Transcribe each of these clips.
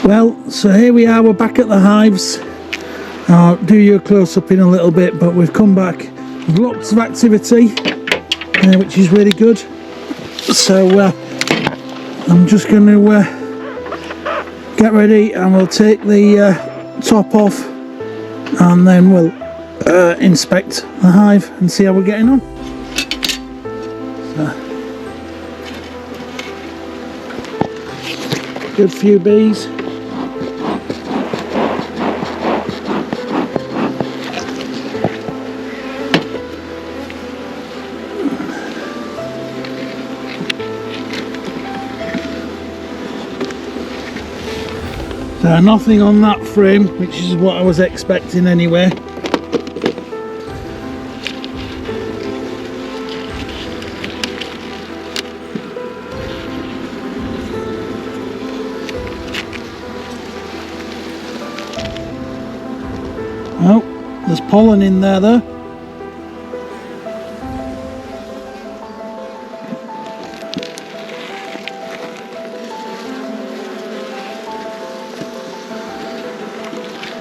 Well, so here we are, we're back at the hives. I'll do you a close-up in a little bit, but we've come back with lots of activity, which is really good. So I'm just going to get ready and we'll take the top off, and then we'll inspect the hive and see how we're getting on. Good few bees. So nothing on that frame, which is what I was expecting anyway. Oh, there's pollen in there though.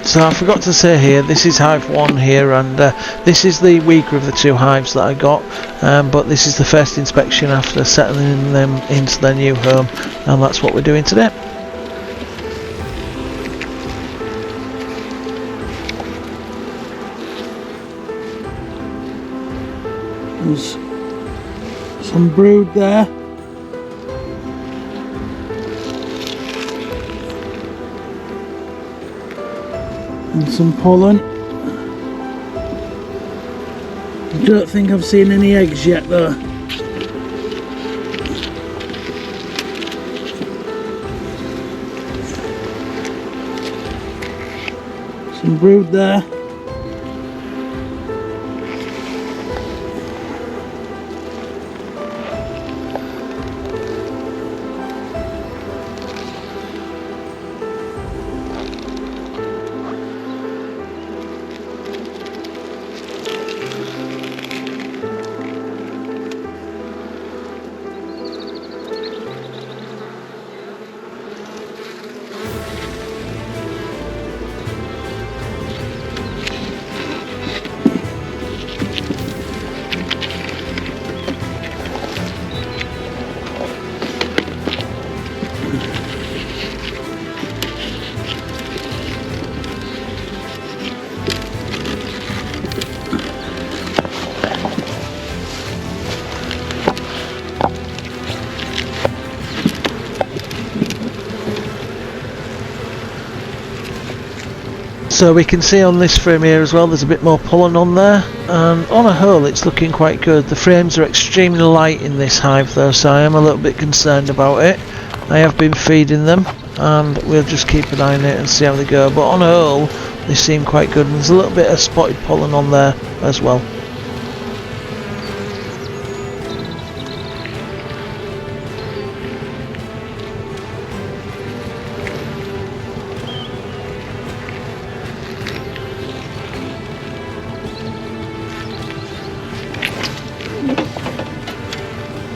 So I forgot to say here, this is hive 1 here, and this is the weaker of the 2 hives that I got, but this is the first inspection after settling them into their new home, and that's what we're doing today. There's some brood there. And some pollen. I don't think I've seen any eggs yet though. Some brood there. So we can see on this frame here as well, there's a bit more pollen on there, and on a whole it's looking quite good. The frames are extremely light in this hive though, so I am a little bit concerned about it. I have been feeding them, and we'll just keep an eye on it and see how they go, but on a whole they seem quite good, and there's a little bit of spotted pollen on there as well.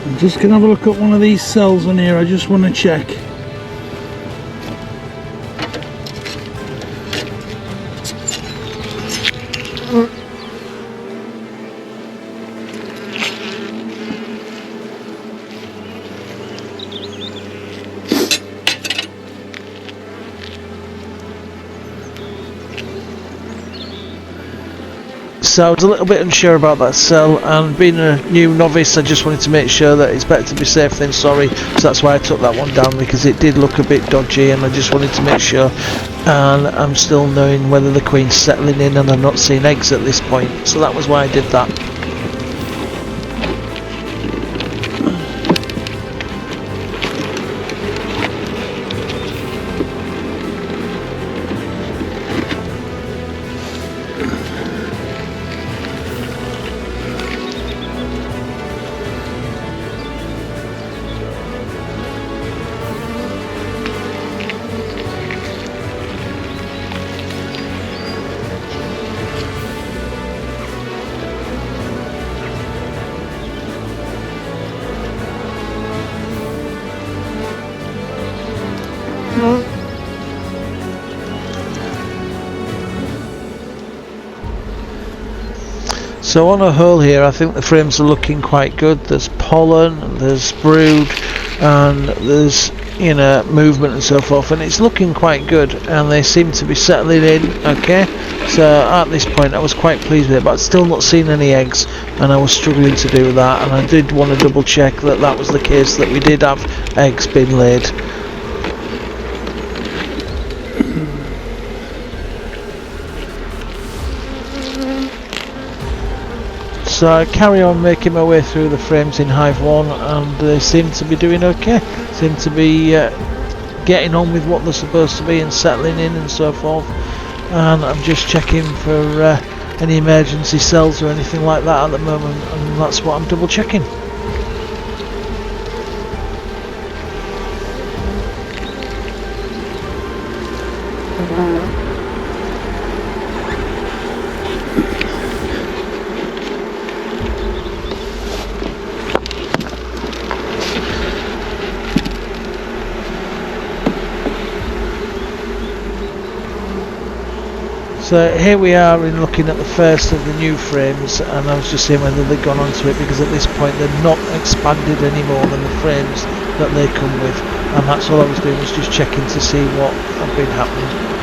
I'm just going to have a look at one of these cells on here, I just want to check. So I was a little bit unsure about that cell, and being a new novice I just wanted to make sure that it's better to be safe than sorry, so that's why I took that one down, because it did look a bit dodgy and I just wanted to make sure. And I'm still knowing whether the queen's settling in, and I'm not seeing eggs at this point, so that was why I did that. So on a whole here, I think the frames are looking quite good. There's pollen, there's brood, and there's, you know, movement and so forth, and it's looking quite good, and they seem to be settling in okay. So at this point I was quite pleased with it, but I'd still not seen any eggs, and I was struggling to do that, and I did want to double check that that was the case, that we did have eggs being laid. So I carry on making my way through the frames in Hive 1, and they seem to be doing okay, seem to be getting on with what they're supposed to be and settling in and so forth. And I'm just checking for any emergency cells or anything like that at the moment, and that's what I'm double checking. So here we are in looking at the first of the new frames, and I was just seeing whether they'd gone onto it, because at this point they're not expanded any more than the frames that they come with, and that's all I was doing, was just checking to see what had been happening.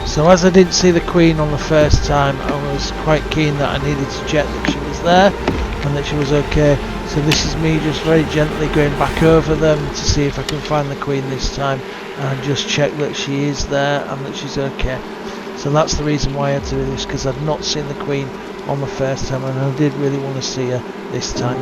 So as I didn't see the queen on the first time, I was quite keen that I needed to check that she was there and that she was okay. So this is me just very gently going back over them to see if I can find the queen this time, and just check that she is there and that she's okay. So that's the reason why I had to do this, because I'd not seen the queen on the first time, and I did really want to see her this time.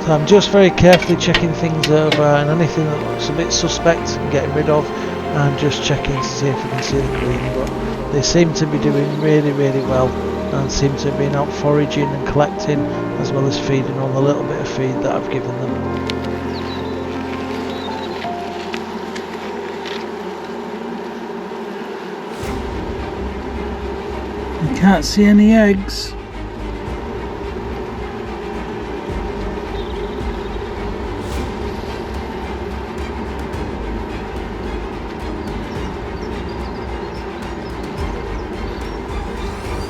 So I'm just very carefully checking things over, and anything that looks a bit suspect I'm getting rid of, and just checking to see if I can see the queen. But they seem to be doing really well, and seem to have been out foraging and collecting, as well as feeding on the little bit of feed that I've given them. I can't see any eggs.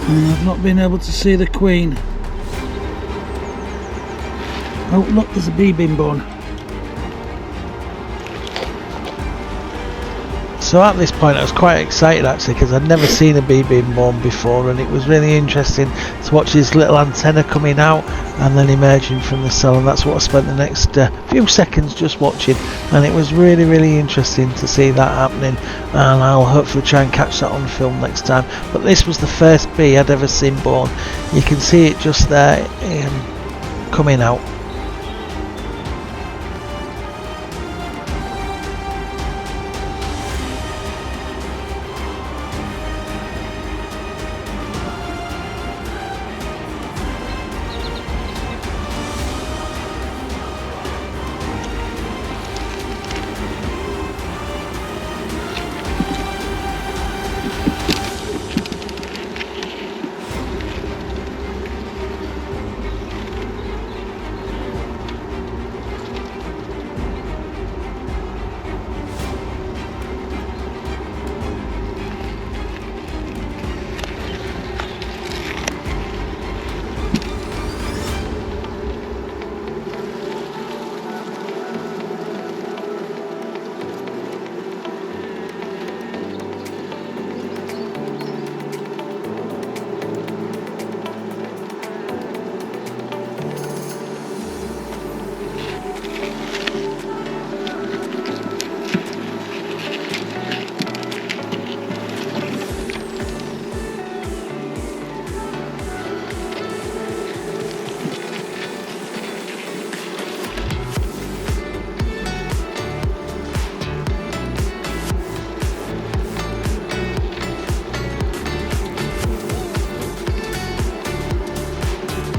And I've not been able to see the queen. Oh look, there's a bee being born. So at this point I was quite excited actually, because I'd never seen a bee being born before, and it was really interesting to watch his little antenna coming out and then emerging from the cell, and that's what I spent the next few seconds just watching, and it was really interesting to see that happening, and I'll hopefully try and catch that on film next time. But this was the first bee I'd ever seen born. You can see it just there coming out.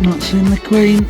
Not seeing the queen.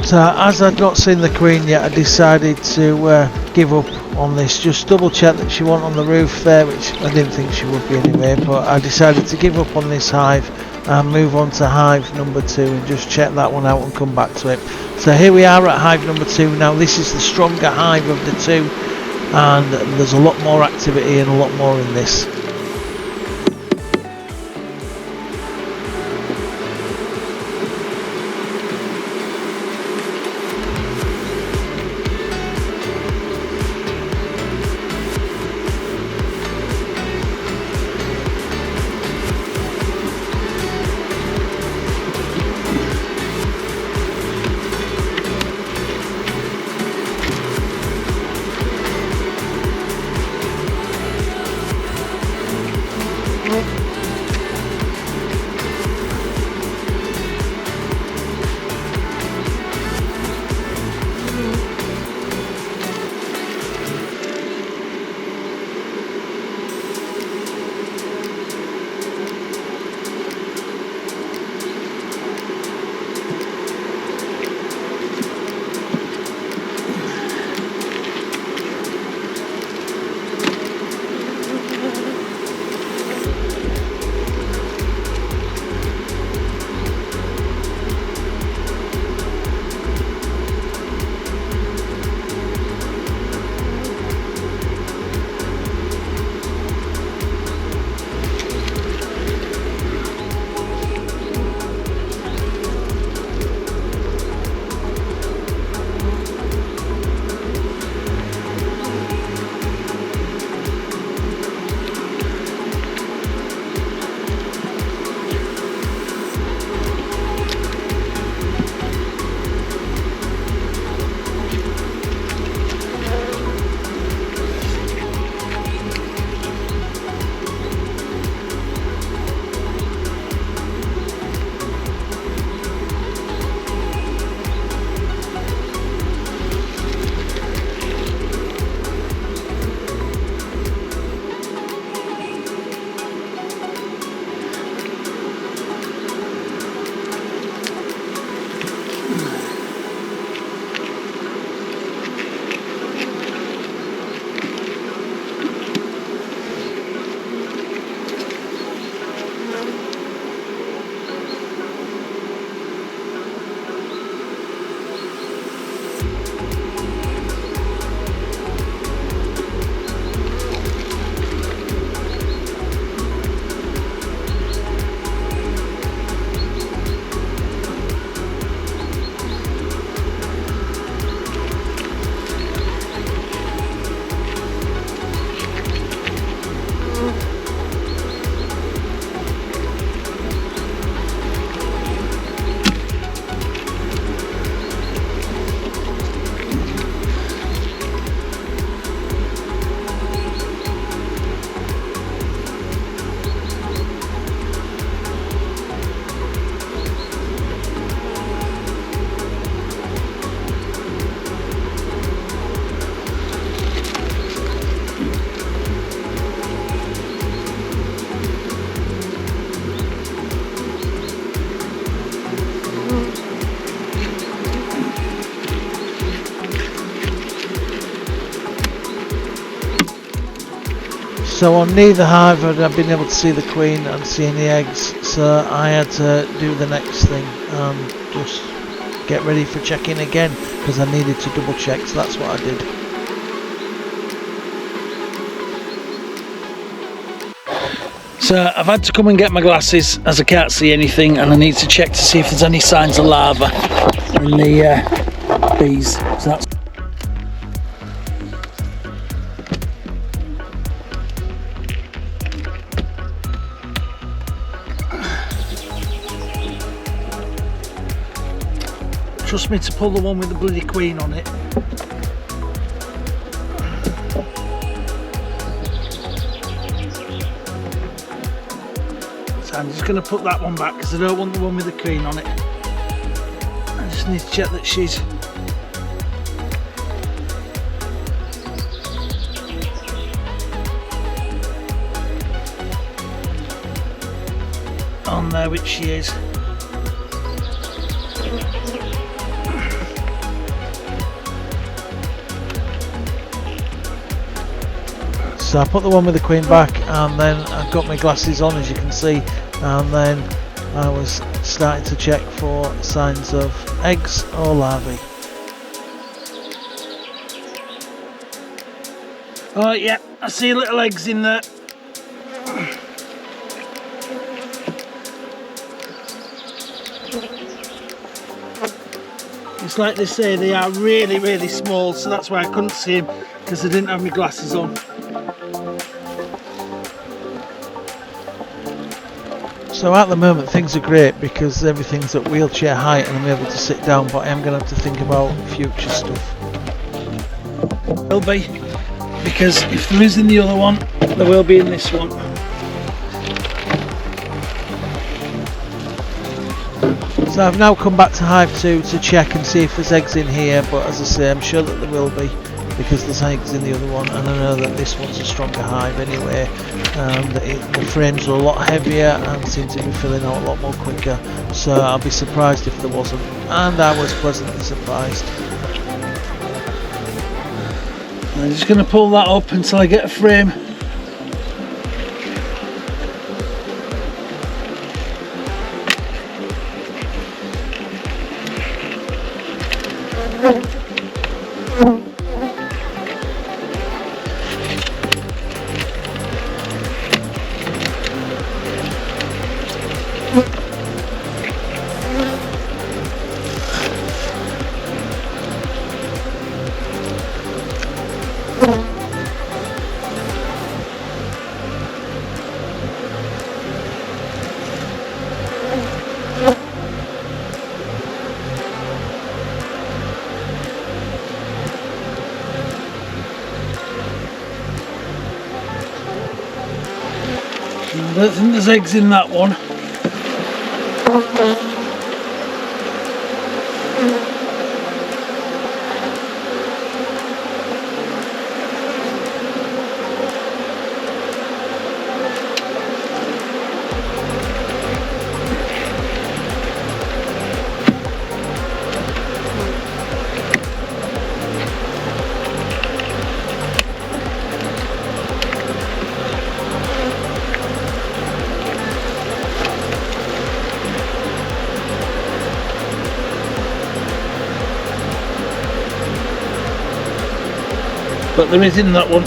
So as I'd not seen the queen yet, I decided to give up on this. Just double check that she wasn't on the roof there, which I didn't think she would be anyway, but I decided to give up on this hive and move on to hive number 2 and just check that one out and come back to it. So here we are at hive number 2 now. This is the stronger hive of the two, and there's a lot more activity and a lot more in this. So on neither hive had I been able to see the queen and see any eggs, so I had to do the next thing and just get ready for checking again, because I needed to double check, so that's what I did. So I've had to come and get my glasses as I can't see anything, and I need to check to see if there's any signs of larvae in the bees. So that's trust me to pull the one with the bloody queen on it. So I'm just going to put that one back because I don't want the one with the queen on it. I just need to check that she's on there, which she is. So I put the one with the queen back, and then I've got my glasses on, as you can see, and then I was starting to check for signs of eggs or larvae. Oh yeah, I see little eggs in there. It's like they say, they are really, really small, so that's why I couldn't see them, because I didn't have my glasses on. So at the moment things are great because everything's at wheelchair height and I'm able to sit down, but I am going to have to think about future stuff. Will be, because if there is in the other one, there will be in this one. So I've now come back to Hive 2 to check and see if there's eggs in here, but as I say, I'm sure that there will be because there's eggs in the other one, and I know that this one's a stronger hive anyway. The frames are a lot heavier and seem to be filling out a lot more quicker, so I'll be surprised if there wasn't, and I was pleasantly surprised. I'm just going to pull that up until I get a frame. I don't think there's eggs in that one. But there is in that one.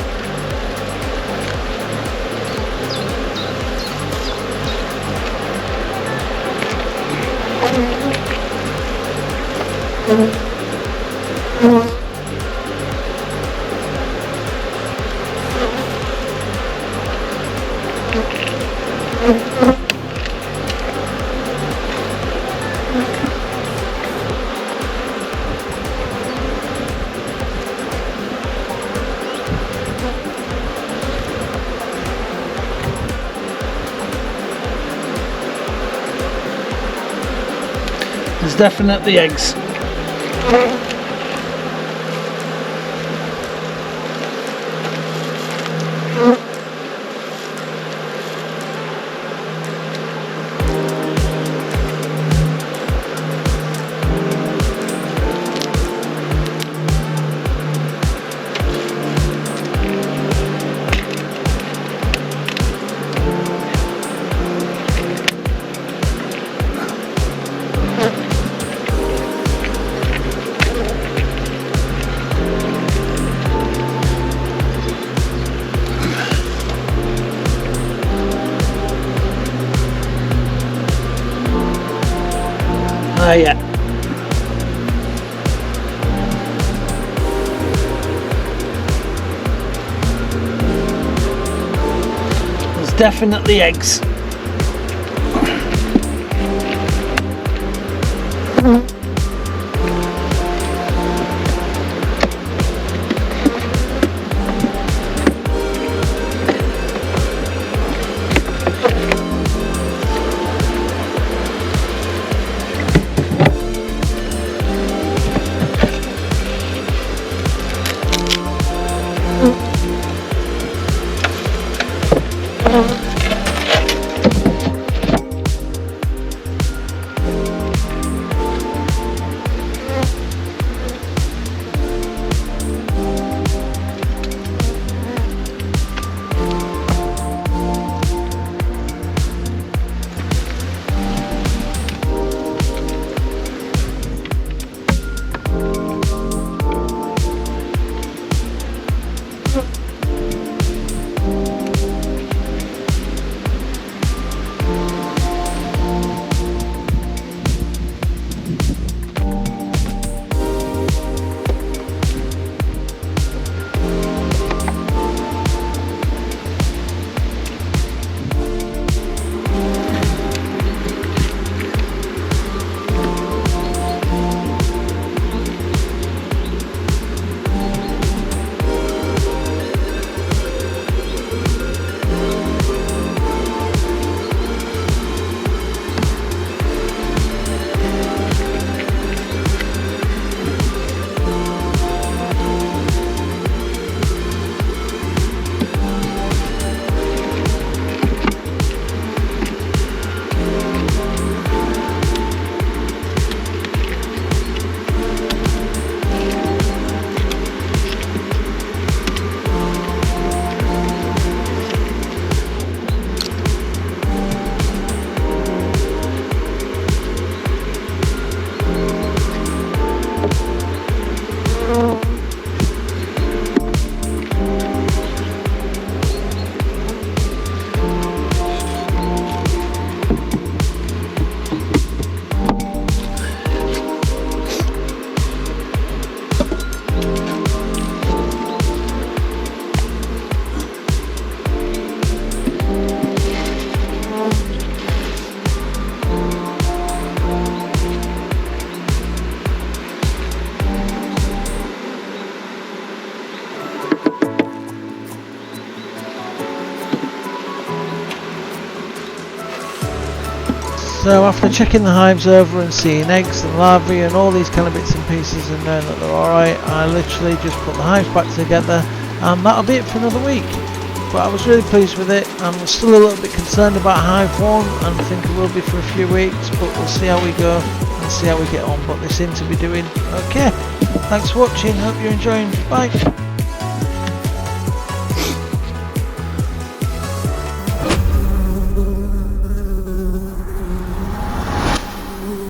There's definitely eggs. Yeah. There's definitely eggs. So after checking the hives over and seeing eggs and larvae and all these kind of bits and pieces and knowing that they're alright, I literally just put the hives back together and that'll be it for another week. But I was really pleased with it. I'm still a little bit concerned about hive 1 and I think it will be for a few weeks, but we'll see how we go and see how we get on. But they seem to be doing okay. Thanks for watching, hope you're enjoying. Bye.